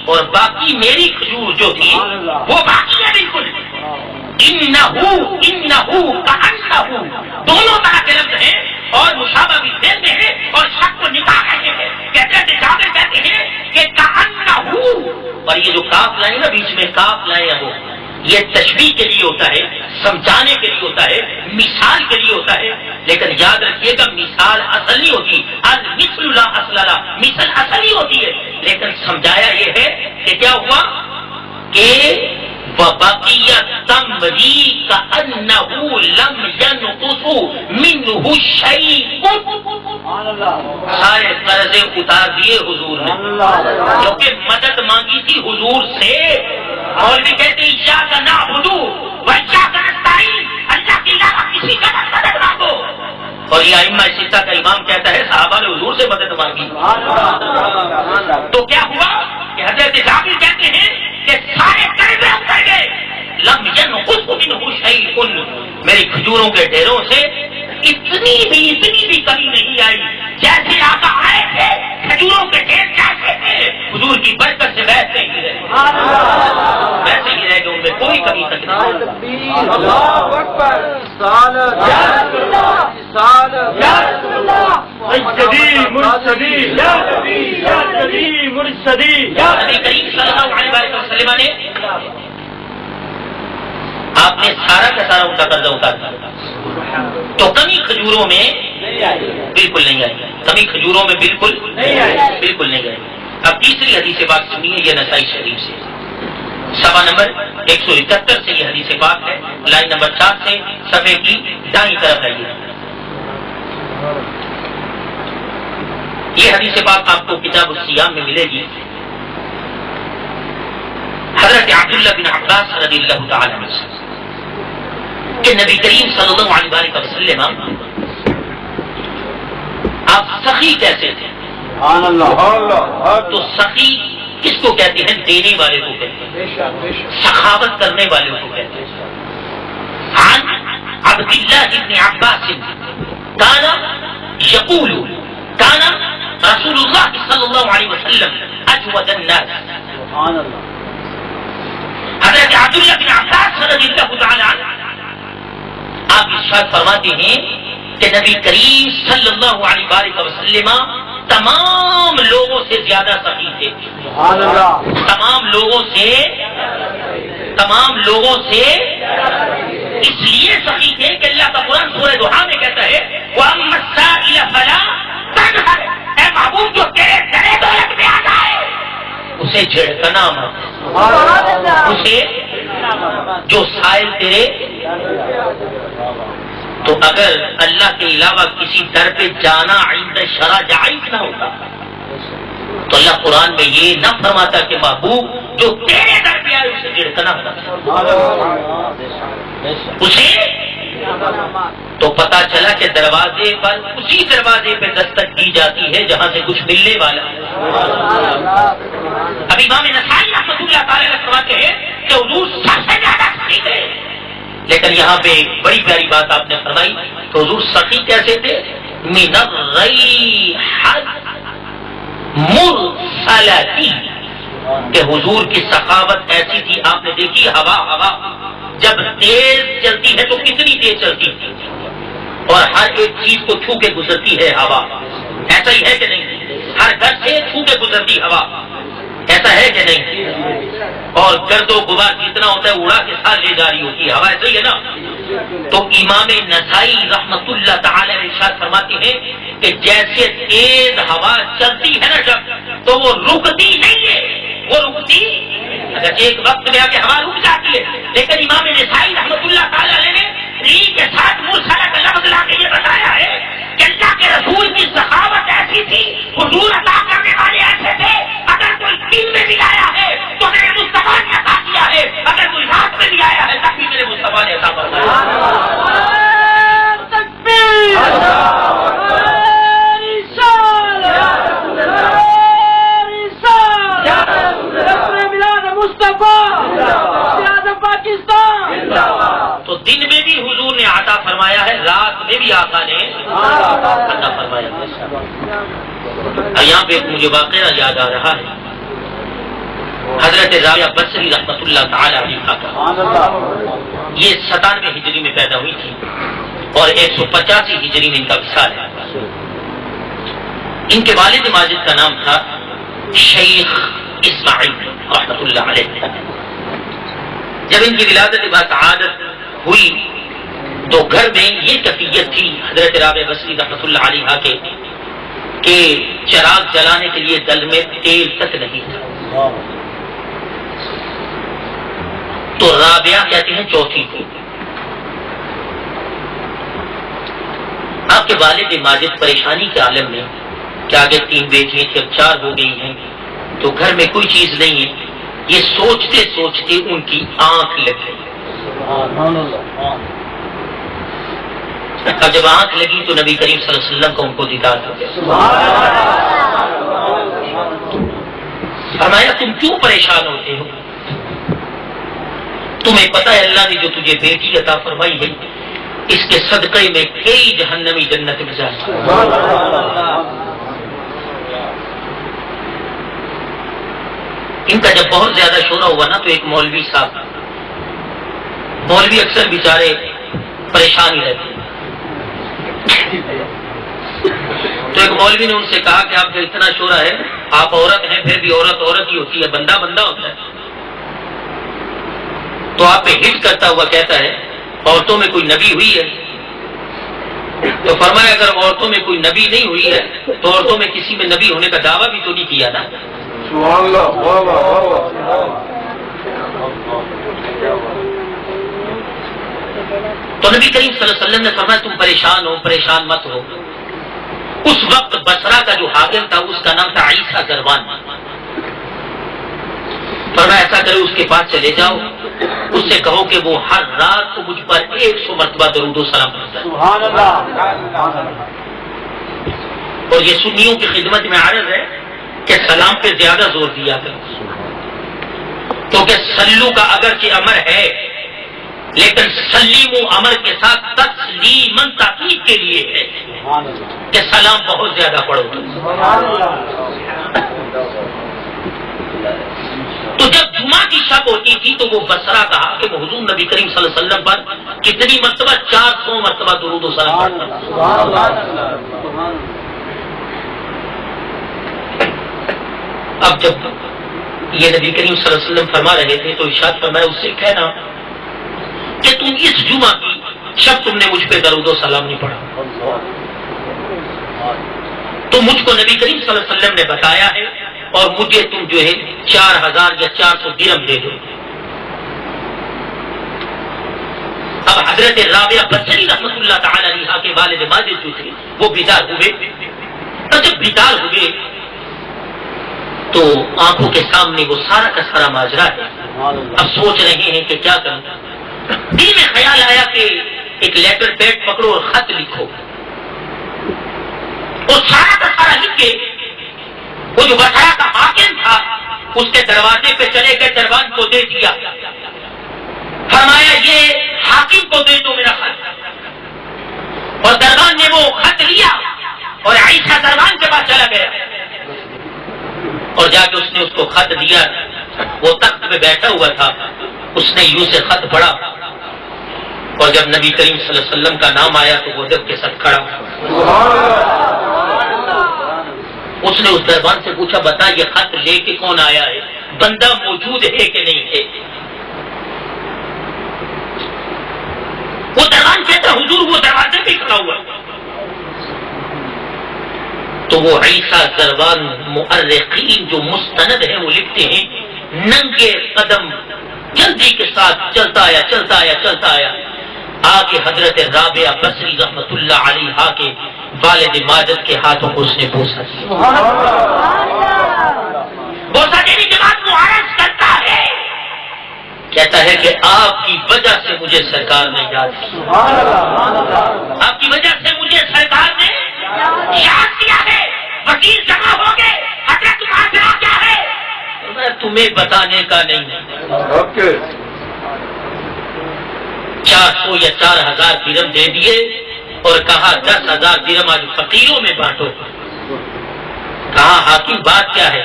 اور باقی میری کھجور جو تھی وہ باقی ہے بالکل. انہو کأنہو، دونوں طرح کے لفظ ہیں اور مشابہ بھی فعل میں ہے اور شک کو نکال رہے ہیں. کہتے ہیں جابر کہتے ہیں کہ کأنہو، اور یہ جو کاف لائیں نا بیچ میں کاف لائیں وہ یہ تشبیہ کے لیے ہوتا ہے، سمجھانے کے لیے ہوتا ہے، مثال کے لیے ہوتا ہے. لیکن یاد رکھیے گا مثال اصل نہیں ہوتی، المثل لا اصل لا، مثل اصل ہی ہوتی ہے لیکن سمجھایا یہ ہے کہ کیا ہوا کہ وَبَقِيَ تَمْرِي كَأَنَّهُ لَمْ يَنْقُصُ مِنْهُ شَيْءٌ. سارے قرضے اتار دیے حضور نے کیونکہ مدد مانگی تھی حضور سے. اور بھی کہتے ایاک نعبد وایاک نستعین، اللہ کے علاوہ کسی کا مدد مانگو. اور یہ ائمہ ستہ کا امام کہتا ہے صحابہ نے حضور سے مدد مانگی. تو کیا ہوا کہ حضرت جابر کہتے ہیں کہ سارے قرضے اتر گئے. لم ينقص منه شيء، میری کھجوروں کے ڈھیروں سے اتنی بھی کمی نہیں آئی. جیسے آقا آئے تھے کھجوروں کے ڈھیر جیسے تھے، حضور کی برکت سے ویسے ہی رہے، ویسے ہی رہ گئے، ان میں کوئی کمی تک نہیں. اللہ اکبر، نبی کریم صلی اللہ علیہ وسلم نے آپ نے سارا کا سارا ان کا قرضہ اتار دیا تو کمی کھجوروں میں بالکل نہیں آئی. کمی کھجوروں میں بالکل نہیں آئی. اب تیسری حدیث بات سنیے، یہ نسائی شریف سے صفحہ نمبر 171 سے یہ حدیث بات ہے، لائن نمبر 4 سے صفحے کی دائیں طرف ہے. یہ حدیث بات آپ کو کتاب الصیام میں ملے گی. حضرت عبداللہ بن عباس رضی اللہ تعالی عنہ کہ نبی کریم صلی اللہ علیہ وسلم آپ سخی کیسے تھے؟ سبحان اللہ. تو سخی کس کو کہتے ہیں؟ دینے والے کو کہتے ہیں، سخاوت کرنے والے کو کہتے ہیں. عن عبد اللہ بن عباس کان یقول کان رسول اللہ صلی اللہ علیہ وسلم اجود الناس. سبحان اللہ. حضرت عبداللہ بن عباس رضی اللہ تعالی عنہ آپ ارشاد فرماتے ہیں کہ نبی کریم صلی اللہ علیہ وآلہ وسلم تمام لوگوں سے زیادہ سخی تھے. سبحان اللہ. تمام لوگوں سے اس لیے سخی تھے کہ اللہ کا قرآن سورہ دہا میں کہتا ہے وَأَمَّا السَّائِلَ فَلَا تَنْهَرْ، اے محبوب جو تیرے گلے دولت میں آ جائے اسے جھڑکنا مت، اسے جو سائل تیرے. تو اگر اللہ کے علاوہ کسی در پہ جانا عند شرع جائز نہ ہوتا تو اللہ قرآن میں یہ نہ فرماتا کہ محبوب جو تیرے در پہ آئے اسے جھڑکنا ہوتا. اسے تو پتا چلا کہ دروازے پر اسی دروازے پہ دستک دی جاتی ہے جہاں سے کچھ ملنے والا. ابھی امام نسائی رحمۃ اللہ تعالی علیہ فرماتے ہیں کہ حضور سب سے زیادہ سخی تھے، لیکن یہاں پہ بڑی پیاری بات آپ نے فرمائی تو حضور سخی کیسے تھے؟ من الریحۃ مرسلۃ، کہ حضور کی سخاوت ایسی تھی. آپ نے دیکھی ہوا جب تیز چلتی ہے تو کتنی تیز چلتی ہے اور ہر ایک چیز کو چھو کے گزرتی ہے ہوا. ایسا ہی ہے کہ نہیں؟ ہر گھر سے چھو کے گزرتی ہوا، ایسا ہے کہ نہیں؟ اور گرد و غبار جتنا ہوتا ہے اڑا کے ساتھ لے جا رہی ہوتی ہے ہوا، ایسا ہی ہے نا. تو امام نسائی رحمت اللہ تعالی ارشاد فرماتے ہیں کہ جیسے تیز ہوا چلتی ہے نا جب تو وہ رکتی نہیں ہے، وہ رکتی اگر ایک وقت میں آ کے ہوا رک جاتی ہے، لیکن امام نسائی رحمت اللہ تعالی علیہ نے ری کے ساتھ مرسلہ کا لفظ لا کے یہ بتایا ہے کہ اللہ کے رسول کی سخاوت ایسی تھی، حضور عطا کرنے والے ایسے تھے. اگر کوئی دن میں بھی آیا ہے تو میرے مصطفیٰ نے عطا کیا ہے، اگر کوئی رات میں بھی آیا ہے تب بھی میرے مصطفیٰ نے عطا فرمایا. تو دن میں بھی حضور نے عطا فرمایا ہے، رات میں بھی آقا نے عطا فرمایا. یہاں پہ مجھے واقعہ یاد آ رہا ہے، حضرت رابعہ بصری رحمت اللہ تعالی علیہ کا، یہ 97 ہجری میں پیدا ہوئی تھی اور 185 ہجری میں ان کا وصال ہے. ان کے والد ماجد کا نام تھا شیخ اسماعیل رحمت اللہ علیہ. جب ان کی ولادت بسعادت ہوئی تو گھر میں یہ کیفیت تھی حضرت رابعہ بصری رحمت اللہ علیہ کے کہ چراغ جلانے کے لیے دل میں تیل تک نہیں تھا. تو رابعہ کہتے ہیں چوتھی کو. آپ کے والد ماجد پریشانی کے عالم میں کہ آگے 3 بیٹیاں تھیں اب 4 ہو گئی ہیں تو گھر میں کوئی چیز نہیں ہے، یہ سوچتے سوچتے ان کی آنکھ لگ گئی. اب جب آنکھ لگی تو نبی کریم صلی اللہ علیہ وسلم کو ان کو دیدار ہو گیا. فرمایا تم کیوں پریشان ہوتے ہو؟ تمہیں پتہ ہے اللہ نے جو تجھے بیٹی عطا فرمائی ہے اس کے صدقے میں کئی جہنمی جنت میں جائیں. ان کا جب بہت زیادہ شورا ہوا نا تو ایک مولوی صاحب، مولوی اکثر بیچارے پریشان ہی رہتے، تو ایک مولوی نے ان سے کہا کہ آپ کا اتنا شورا ہے، آپ عورت ہیں پھر بھی عورت ہی ہوتی ہے، بندہ ہوتا ہے. تو آپ پہ ہٹ کرتا ہوا کہتا ہے عورتوں میں کوئی نبی ہوئی ہے؟ تو فرمایا اگر عورتوں میں کوئی نبی نہیں ہوئی ہے تو عورتوں میں کسی میں نبی ہونے کا دعویٰ بھی تو نہیں کیا نا. تو نبی کریم صلی اللہ علیہ وسلم نے فرمایا تم پریشان مت ہو. اس وقت بصرہ کا جو حاکم تھا اس کا نام تھا عیسیٰ زروان. فرمایا ایسا کرو اس کے پاس چلے جاؤ، اس سے کہو کہ وہ ہر رات کو مجھ پر 100 مرتبہ درود و سلام پڑھتا ہے۔ سبحان اللہ۔ اور یہ سنیوں کی خدمت میں عرض ہے کہ سلام پہ زیادہ زور دیا کرو، کیونکہ سلو کا اگرچہ امر ہے لیکن سلیم و امر کے ساتھ تسلیماً تاکید کے لیے ہے کہ سلام بہت زیادہ پڑھو۔ تو جب جمعہ کی شب ہوتی تھی تو وہ بصرہ کہا کہ وہ حضور نبی کریم صلی اللہ علیہ وسلم پر کتنی مرتبہ 400 مرتبہ درود و سلام پڑھتا۔ اب جب یہ نبی کریم صلی اللہ علیہ وسلم فرما رہے تھے تو ارشاد فرمایا اس سے کہنا کہ تم اس جمعہ کی شب تم نے مجھ پہ درود و سلام نہیں پڑھا، تو مجھ کو نبی کریم صلی اللہ علیہ وسلم نے بتایا ہے اور مجھے تم جو ہے 4000 یا 400 درہم دے دو۔ اب حضرت رابعہ بصری رحمۃ اللہ تعالی علیہ کے والد ماجد جو تھے وہ بیدار ہوئے، اور جب بیدار ہوئے تو آنکھوں کے سامنے وہ سارا کا سارا ماجرا ہے۔ اب سوچ رہے ہیں کہ کیا کروں، دل میں خیال آیا کہ ایک لیٹر پیڈ پکڑو اور خط لکھو، اور سارا کا سارا لکھ کے وہ جو بصرہ کا حاکم تھا اس کے دروازے پہ چلے گئے، دربان کو دے دیا، فرمایا یہ حاکم کو دے دو میرا خط، اور دربان نے وہ خط لیا اور عیسیٰ دربان کے پاس چلا گیا اور جا کے اس نے اس کو خط دیا۔ وہ تخت پہ بیٹھا ہوا تھا، اس نے یوں سے خط پڑھا اور جب نبی کریم صلی اللہ علیہ وسلم کا نام آیا تو وہ دب کے ساتھ کھڑا۔ اس نے اس دربان سے پوچھا بتا یہ خط لے کے کون آیا ہے، بندہ موجود ہے کہ نہیں ہے؟ وہ دربان کہتا حضور وہ دروازے پہ کھڑا ہوا۔ تو وہ عیسیٰ زربان مؤرخین جو مستند ہیں وہ لکھتے ہیں ننگے قدم جلدی کے ساتھ چلتا آیا چلتا آیا چلتا آیا، آ کے حضرت رابعہ بصری رحمت اللہ علیہا کے والد ماجد کے ہاتھوں کو اس نے بوسا دیا۔ بوسا دینے کے بعد وہ عرض کرتا ہے، کہتا ہے کہ آپ کی وجہ سے مجھے سرکار نے یاد کیا، آپ کی وجہ سے مجھے سرکار نے یاد کیا ہے، وکیل جمع ہو گئے، حضرت ماجرا کیا ہے؟ میں تمہیں بتانے کا نہیں ہے۔ 400 یا 4000 درہم دے دیے اور کہا 10,000 درہم آج فقیروں میں بانٹو۔ کہا حاکم بات کیا ہے؟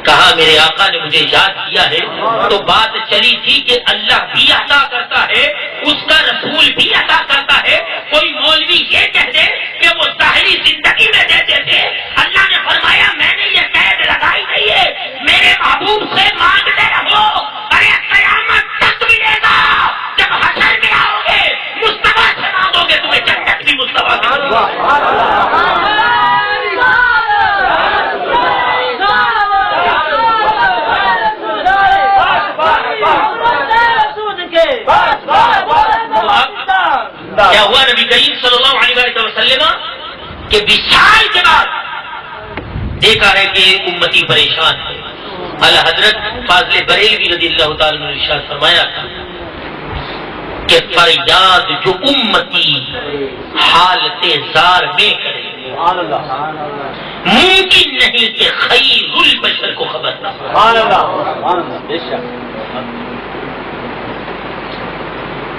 کہا میرے آقا نے مجھے یاد کیا ہے تو بات چلی تھی کہ اللہ بھی عطا کرتا ہے، اس کا رسول بھی عطا کرتا ہے، کوئی مولوی یہ کہہ دے کہ وہ ظاہری زندگی میں دیتے تھے، اللہ نے فرمایا میں نے یہ قید لگائی نہیں ہے، میرے محبوب سے مانگتے رہو، ارے قیامت تک ملے گا، جب حشر میں آؤ گے مصطفیٰ سے مانگو گے تمہیں جنت بھی مصطفیٰ سے ملے گی۔ کیا ہوا نبی کریم صلی اللہ علیہ وسلم کہ وصال کے بعد دیکھا ہے کہ امتی پریشان ہے۔ اعلی حضرت فاضل بریلوی رضی اللہ تعالیٰ نے ارشاد فرمایا تھا کہ فریاد جو امتی حالت زار میں کرے ممکن نہیں کہ خیر البشر کو خبر نہ ہو۔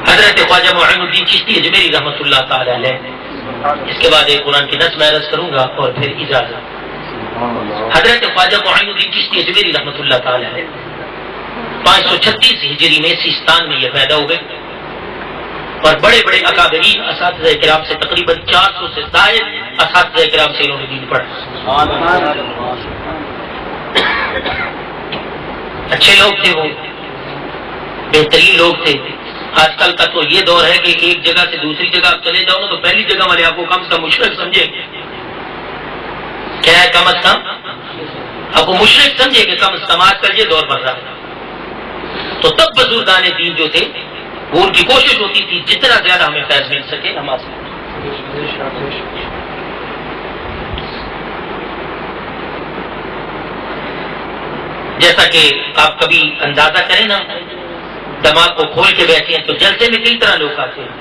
حضرت خواجہ معین الدین چشتی اجمیری رحمۃ اللہ تعالی علیہ، اس کے بعد ایک قرآن کی نظم عرض کروں گا اور پھر اجازت۔ حضرت خواجہ معین الدین چشتی اجمیری رحمۃ اللہ تعالی علیہ 536 ہجری میں سیستان میں یہ پیدا ہوئے اور بڑے بڑے اکابرین اساتذہ کرام سے تقریباً 400 سے زائد اساتذہ کرام سے انہوں نے دین پڑھا۔ اچھے لوگ تھے، وہ بہترین لوگ تھے۔ آج کل کا تو یہ دور ہے کہ ایک جگہ سے دوسری جگہ آپ چلے جاؤ نا تو پہلی جگہ والے آپ کو کم سے کم مشرک سمجھیں گے۔ کیا ہے کم از کم آپ کو مشرک سمجھے کہ کم از کم آج کل یہ دور بڑھ رہا ہے۔ تو تب بزرگان دین جو تھے وہ ان کی کوشش ہوتی تھی جتنا زیادہ ہمیں فیض مل سکے نماز میں۔ جیسا کہ آپ کبھی اندازہ کریں نا، دماغ کو کھول کے بیٹھے ہیں تو جلسے میں کئی طرح لوگ آتے ہیں.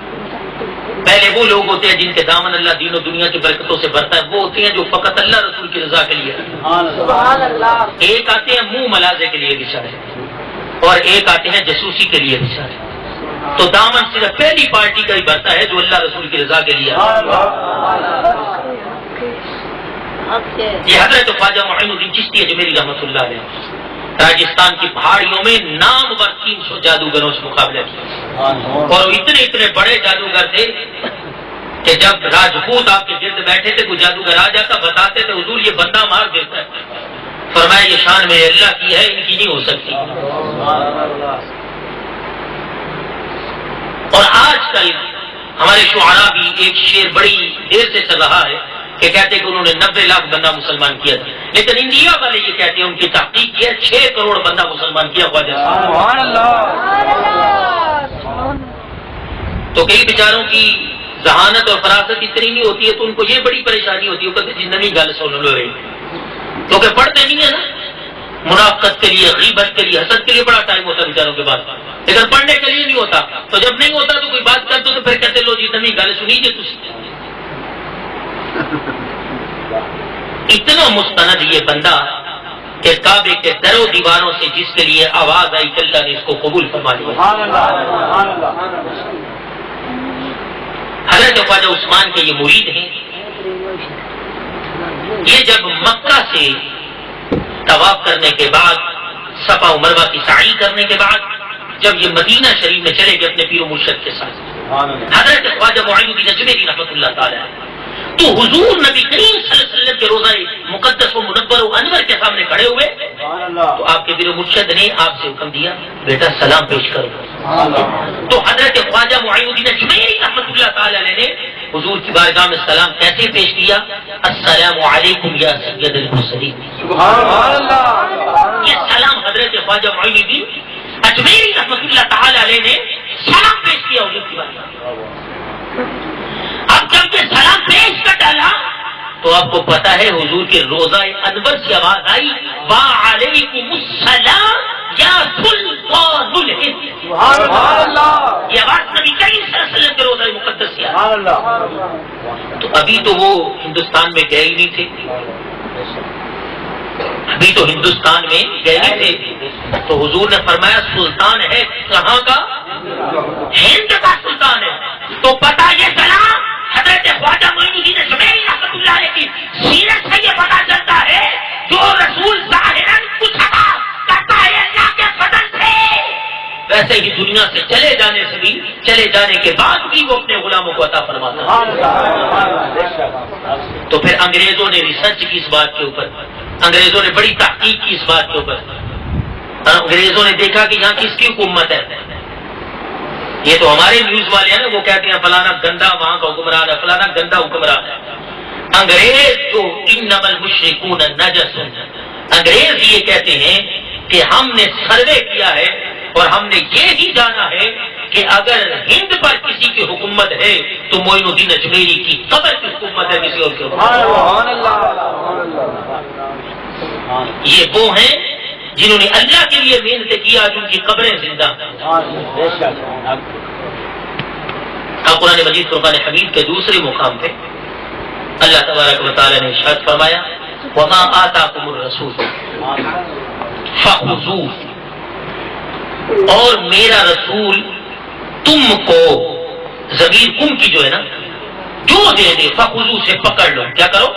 پہلے وہ لوگ ہوتے ہیں جن کے دامن اللہ دین و دنیا کی برکتوں سے بھرتا ہے، وہ ہوتے ہیں جو فقط اللہ رسول کی رضا کے لیے. سبحان اللہ. ایک آتے ہیں منہ ملازے کے لیے بچارے، اور ایک آتے ہیں جاسوسی کے لیے بچارے. تو دامن صرف پہلی پارٹی کا ہی بھرتا ہے جو اللہ رسول کی رضا کے لیے. یہ حضرت خواجہ معین الدین چشتی ہے جمیری رحمۃ اللہ علیہ، راجستھان کی پہاڑیوں میں نامور 300 جادوگروں سے مقابلہ کیا، اور وہ اتنے بڑے جادوگر تھے کہ جب راجپوت آپ کے گرد بیٹھے تھے کوئی جادوگر آ جاتا بتاتے تھے حضور یہ بندہ مار دیتا ہے. فرمایا یہ شان میں اللہ کی ہے، ان کی نہیں ہو سکتی. اور آج کل ہمارے شعراء بھی ایک شعر بڑی دیر سے چل رہا ہے کہ کہتے کہ انہوں نے 90 لاکھ بندہ مسلمان کیا تھا، لیکن انڈیا والے یہ کہتے ہیں ان کی تحقیق کی ہے 6 کروڑ بندہ مسلمان کیا خواجہ صاحب. تو کئی بیچاروں کی ذہانت اور فراست اتنی نہیں ہوتی ہے تو ان کو یہ بڑی پریشانی ہوتی ہے کہ زندگی گل سن لو رہی، کیونکہ پڑھتے نہیں ہے نا. منافقت کے لیے، غیبت کے لیے، حسد کے لیے بڑا ٹائم ہوتا ہے بیچاروں کے پاس، لیکن پڑھنے کے لیے نہیں ہوتا. تو جب نہیں ہوتا تو کوئی بات کرتے تو پھر کہتے لو جی نمی گل سنیجیے. اتنا مستند یہ بندہ کہ کعبے کے در و دیواروں سے جس کے لیے آواز آئی کہ اللہ نے اس کو قبول فرما لیا. حضرت خواجہ عثمان کے یہ مرید ہیں. یہ جب مکہ سے طواف کرنے کے بعد، صفا و مروہ کی سعی کرنے کے بعد، جب یہ مدینہ شریف میں چلے گئے اپنے پیر و مرشد کے ساتھ، حضرت خواجہ معین الدین اجمیری رحمۃ اللہ تعالی تو حضور نبی کریم صلی اللہ علیہ وسلم کے روضہ مقدس و منور و انور کے سامنے کھڑے ہوئے تو آپ کے پیر و مرشد نے آپ سے حکم دیا بیٹا سلام پیش کرو. تو حضرت خواجہ معین الدین اجمیری رحمۃ اللہ تعالی علیہ نے حضور کی بارگاہ میں سلام کیسے پیش کیا؟ السلام علیکم یا سید المرسلین. یہ سلام حضرت خواجہ معین الدین اجمیری رحمۃ اللہ تعالی علیہ نے سلام پیش کیا حضور کی بارگاہ میں. اب جب یہ سلام پیش کر ڈالا تو آپ کو پتا ہے حضور کے روضہ انور سے آواز آئی وعلیکم السلام یا سلطان الہند. یہ آواز نبی کریم صلی اللہ علیہ وسلم کے روضہ مقدس سے آئی. تو ابھی تو وہ ہندوستان میں گئے ہی نہیں تھے، ابھی تو ہندوستان میں گئے نہیں تھے. تو حضور نے فرمایا سلطان ہے کہاں کا؟ ہند کا سلطان ہے. تو پتا یہ چلا حضرت خواجہ معین الدین اجمیری رحمۃ اللہ علیہ کی سیرت سے یہ پتا چلتا ہے جو رسول ظاہراً کچھ عطا کرتا ہے اللہ کے فضل سے، ویسے ہی دنیا سے چلے جانے سے بھی، چلے جانے کے بعد بھی وہ اپنے غلاموں کو عطا فرماتا ہے. تو پھر انگریزوں نے ریسرچ کی اس بات کے اوپر، انگریزوں نے بڑی تحقیق کی اس بات کے اوپر. انگریزوں نے دیکھا کہ یہاں کس کی حکومت ہے. یہ تو ہمارے نیوز والے ہیں نا، وہ کہتے ہیں فلانا گندا وہاں کا حکمران ہے، فلانا گندا حکمران ہے. انگریز جو انما المشرکون نجس، انگریز یہ کہتے ہیں کہ ہم نے سروے کیا ہے اور ہم نے یہ ہی جانا ہے کہ اگر ہند پر کسی کی حکومت ہے تو معین الدین اجمیری کی قبر کی حکومت ہے، کسی اور کی حکومت. یہ وہ ہیں جنہوں نے اللہ کے لیے محنت کیا، جن کی قبریں زندہ ہیں. قرآن مجید فرقان حمید کے دوسرے مقام پہ اللہ تبارک و تعالی نے ارشاد فرمایا وما آتاکم الرسول فخذوہ، اور میرا رسول تم کو، ضمیر کم کی جو ہے نا، جو دے دے فخذوہ سے پکڑ لو. کیا کرو؟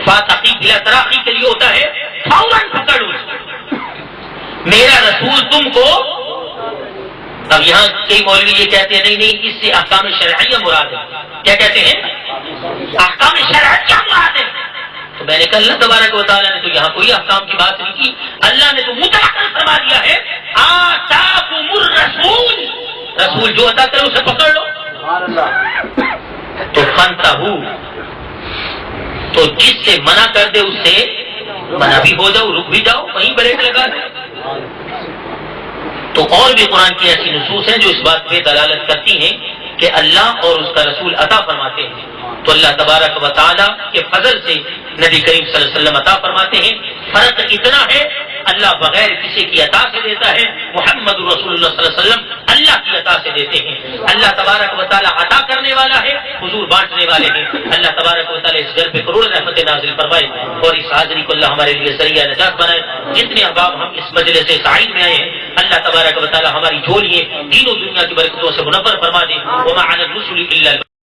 فاتحی بلا تراخی کے لیے ہوتا ہے فوراً پکڑ لو. میرا رسول تم کو، اب یہاں کئی مولوی یہ کہتے ہیں نہیں اس سے احکام شرعیہ مراد ہے. کیا کہتے ہیں؟ احکام شرعیہ مراد ہے. تو میں نے کہا اللہ تبارک و تعالیٰ نے تو یہاں کوئی احکام کی بات نہیں کی، اللہ نے تو مطلقاً فرما دیا ہے آتاکم الرسول، رسول جو عطا کرے اسے پکڑ لو. تو فانتہوا، تو جس سے منع کر دے اس سے منع بھی ہو جاؤ، رک بھی جاؤ، وہیں بریک لگا دے. تو اور بھی قرآن کی ایسی نصوص ہیں جو اس بات پہ دلالت کرتی ہیں کہ اللہ اور اس کا رسول عطا فرماتے ہیں. تو اللہ تبارک و تعالیٰ کے فضل سے نبی کریم صلی اللہ علیہ وسلم عطا فرماتے ہیں. فرق اتنا ہے اللہ بغیر کسی کی عطا سے دیتا ہے، محمد رسول اللہ صلی اللہ علیہ وسلم اللہ کی عطا سے دیتے ہیں۔ اللہ تبارک و تعالیٰ عطا کرنے والا ہے، حضور بانٹنے والے ہیں۔ اللہ تبارک و تعالیٰ اس گھر پہ کروڑ رحمت نازل فرمائے اور اس حاضری کو اللہ ہمارے لیے ذریعہ نجات بنائے۔ جتنے احباب ہم اس مجلس سعید میں آئے ہیں، اللہ تبارک و تعالیٰ ہماری جھولیے دین و دنیا کی برکتوں سے منور فرما دے۔ وما علی الرسل الا